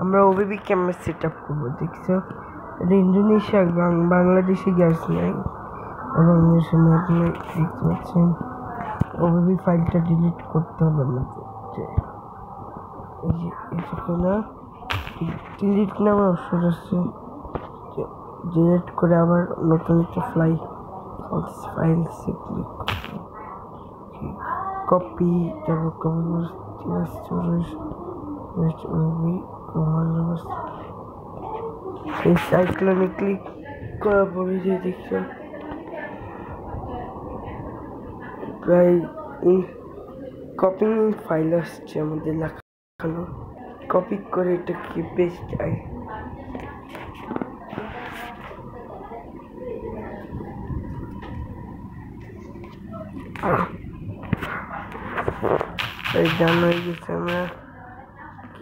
আমরা OBB camera set up করবো, দেখছো? এটা ইন্দোনেশিয়া বাংলাদেশি গ্যাস নেই এবং দেখতে পাচ্ছেন ওবিবি ফাইলটা ডিলিট করতে হবে আমাদের। এই যে না ডিলিট নামে অপশন আছে, ডিলিট করে আবার নতুন একটা ফাইলসে ক্লিক করবো। কপি, তারপর এই সাইক্লোনে ক্লিক করার পরে যে দেখছো প্রায় কপি ফাইল আসছে আমাদের লেখানো, কপি করে এটাকে পেস্ট আই ডান হয়ে গেছে। আমরা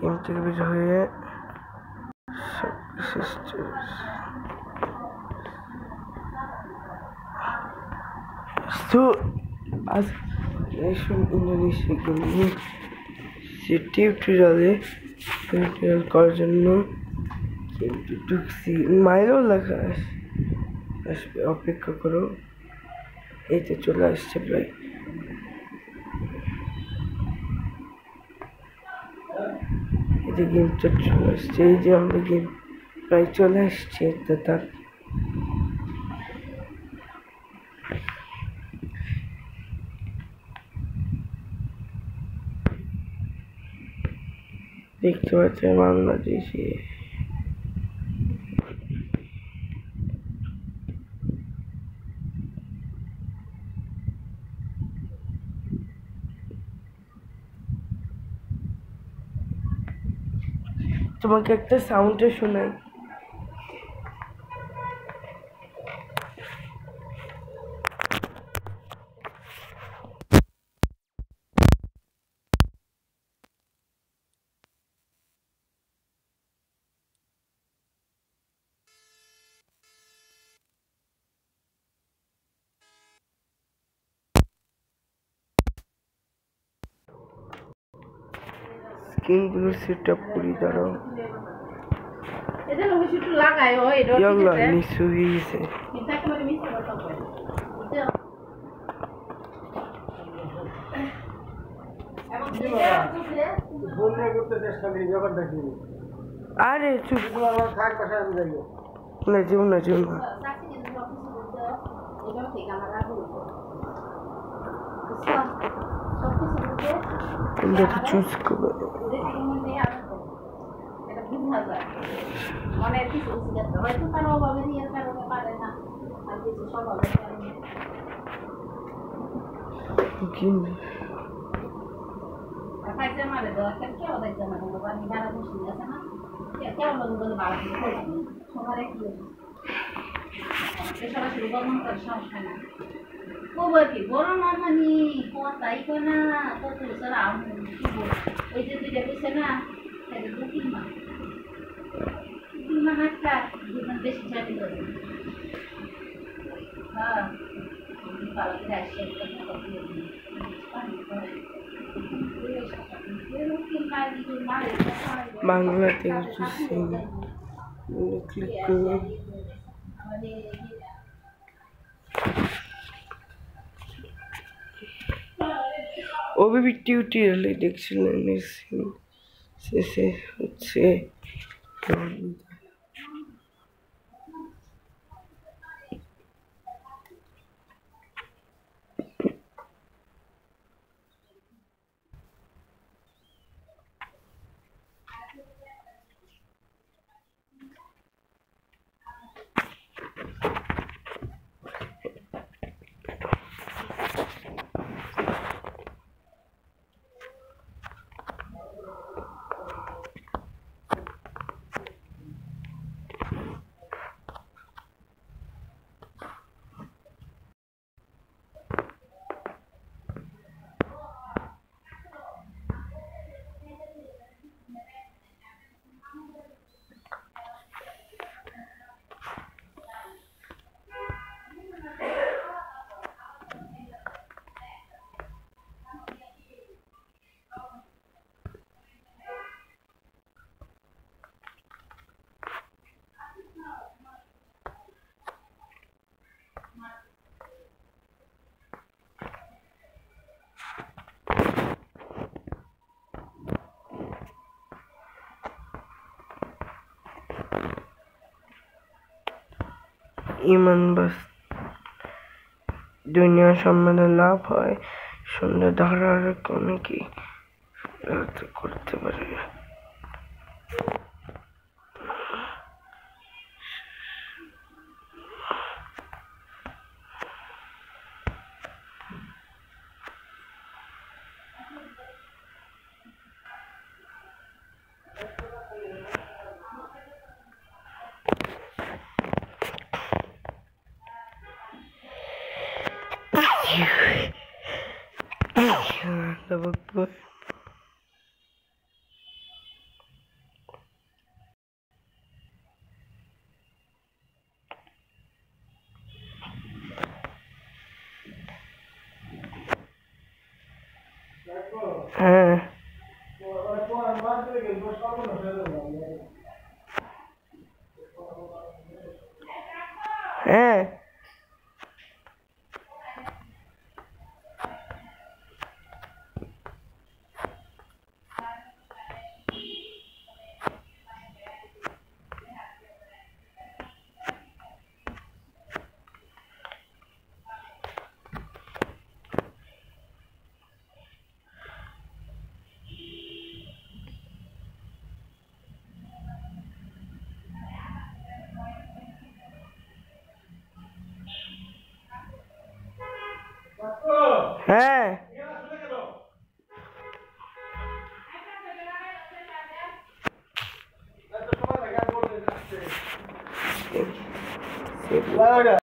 গেম থেকে বের হয়ে তো আজ ইন্দোনেশিয়া গেম টিউটোরিয়াল করার জন্য কিন্তু ঢুকছি, মাইলও লেখা আসবে, অপেক্ষা করো। এই তো চলে আসছে প্রায়, এই যে গেমটা চলে আসছে, এই যে আমরা গেম প্রায় চলে আসছে। তার দেখতে পাচ্ছেন বাংলাদেশে তোমাকে একটা সাউন্ডে শোনাই। স্ক্রিনগুলো সেট আপ করি, দাঁড়াও। ইয়াল্লা নিচু হয়ে গেছে। আরে চুপ না, যেও না, যেও না। চুজ করবো বড় মামানি কথাই না কত ওই যে দুইটা কইছে না দুই মা হাতটা বেশি চাটি করে হ্যাঁ পালাতে আসছে বাংলাদেশ ক্লিক করবো। ওবিবি টিউটোরিয়ালে দেখছিলেন শেষে হচ্ছে ইমান বাস দুনিয়া সম্বন্ধে লাভ হয়, সুন্দর ধারার অনেকেই করতে পারে। হ্যাঁ হ্যাঁ হ্যাঁ Vaya.